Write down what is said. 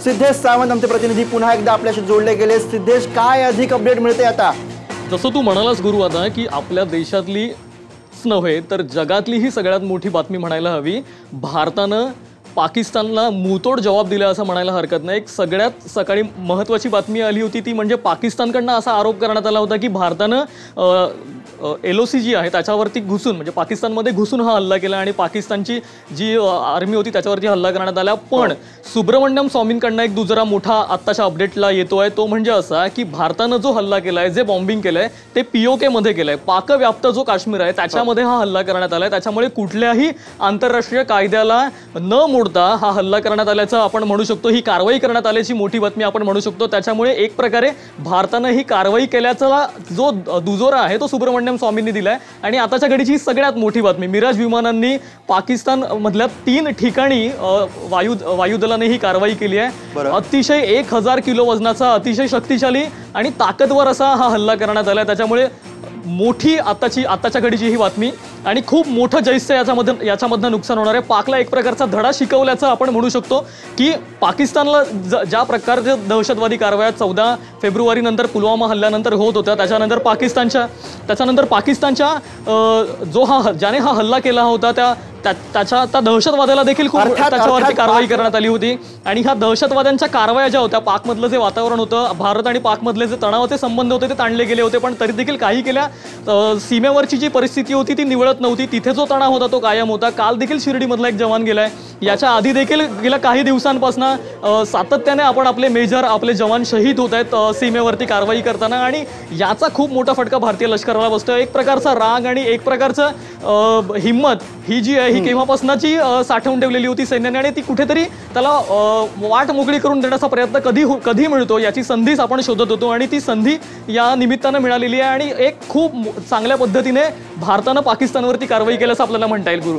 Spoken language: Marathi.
सिद्धेश सावंत आमचे प्रतिनिधी पुन्हा एकदा आपल्याशी जोडले गेले। सिद्धेश, काय अधिक अपडेट मिळते आता? जसं तू म्हणालास गुरु आता की आपल्या देशातली नव्हे तर जगातली ही सगळ्यात मोठी बातमी म्हणायला हवी। भारतानं पाकिस्तानला मुंहतोड जवाब दिला असं म्हणायला हरकत नाही। एक सगळ्यात सकाळी महत्त्वाची बातमी आली होती ती म्हणजे पाकिस्तानकडनं असा आरोप करण्यात आला होता की भारतानं LOC जी आहे त्याच्यावरती घुसून म्हणजे पाकिस्तानमध्ये घुसून हा हल्ला केला आणि पाकिस्तानची जी आर्मी होती त्याच्यावरती हल्ला करण्यात आला। पण सुब्रमण्यम स्वामींकडनं एक दुसरा मोठा आत्ताच्या अपडेटला येतोय, तो म्हणजे असा की भारतानं जो हल्ला केलाय, जे बॉम्बिंग केलंय ते POK मध्ये केलंय। पाकव्याप्त जो काश्मीर आहे त्याच्यामध्ये हा हल्ला करण्यात आलाय। त्याच्यामुळे कुठल्याही आंतरराष्ट्रीय कायद्याला न मोडता हा हल्ला करण्यात आल्याचं आपण म्हणू शकतो। ही कारवाई करण्यात आल्याची मोठी बातमी आपण म्हणू शकतो। त्याच्यामुळे एक प्रकारे भारतानं ही कारवाई केल्याचा जो दुजोरा आहे तो सुब्रमण्यम स्वामींनी दिलाय। आणि आताच्या घडीची सगळ्यात मोठी बातमी, मिराज विमानांनी पाकिस्तान मधल्या 3 ठिकाणी वायुदलाने ही कारवाई केली आहे। अतिशय 1000 किलो वजनाचा अतिशय शक्तिशाली आणि ताकदवर असा हा हल्ला करण्यात आलाय। त्याच्यामुळे मोठी आताच्या घडीची ही बातमी आणि खूप मोठं जैसे याच्यामधनं नुकसान होणार आहे। पाकला एक प्रकारचा धडा शिकवल्याचं आपण म्हणू शकतो की पाकिस्तानला ज्या प्रकारच्या दहशतवादी कारवाया 14 फेब्रुवारी नंतर पुलवामा हल्ल्यानंतर होत होत्या, त्याच्यानंतर पाकिस्तानच्या ज्याने हा हल्ला केला होता त्या दहशतवाद्याला देखील खूप त्याच्यावरती कारवाई करण्यात आली होती। आणि ह्या दहशतवाद्यांच्या कारवाया ज्या होत्या, पाकमधलं जे वातावरण होतं, भारत आणि पाकमधले जे तणावाचे संबंध होते ते ताणले गेले होते, पण तरी देखील काही केल्या सीमेवरची जी परिस्थिती होती ती निवळत नव्हती। तिथे जो तणाव होता तो कायम होता। काल देखील शिर्डीमधला एक जवान गेलाय। याच्या आधी देखील गेल्या काही दिवसांपासून सातत्याने आपले मेजर आपले जवान शहीद होत आहेत सीमेवरती कारवाई करताना आणि याचा खूप मोठा फटका भारतीय लष्कराला बसतोय। एक प्रकारचा राग आणि एक प्रकारचं हिम्मत ही जी आहे ही केव्हापासूनची साठवून ठेवलेली होती सैन्याने आणि ती कुठेतरी त्याला वाट मोकळी करून देण्याचा प्रयत्न कधी मिळतो याची संधीच आपण शोधत होतो आणि ती संधी या निमित्तानं मिळालेली आहे। आणि एक खूप चांगल्या पद्धतीने भारतानं पाकिस्तानवरती कारवाई केल्याचं आपल्याला म्हणता येईल गुरु।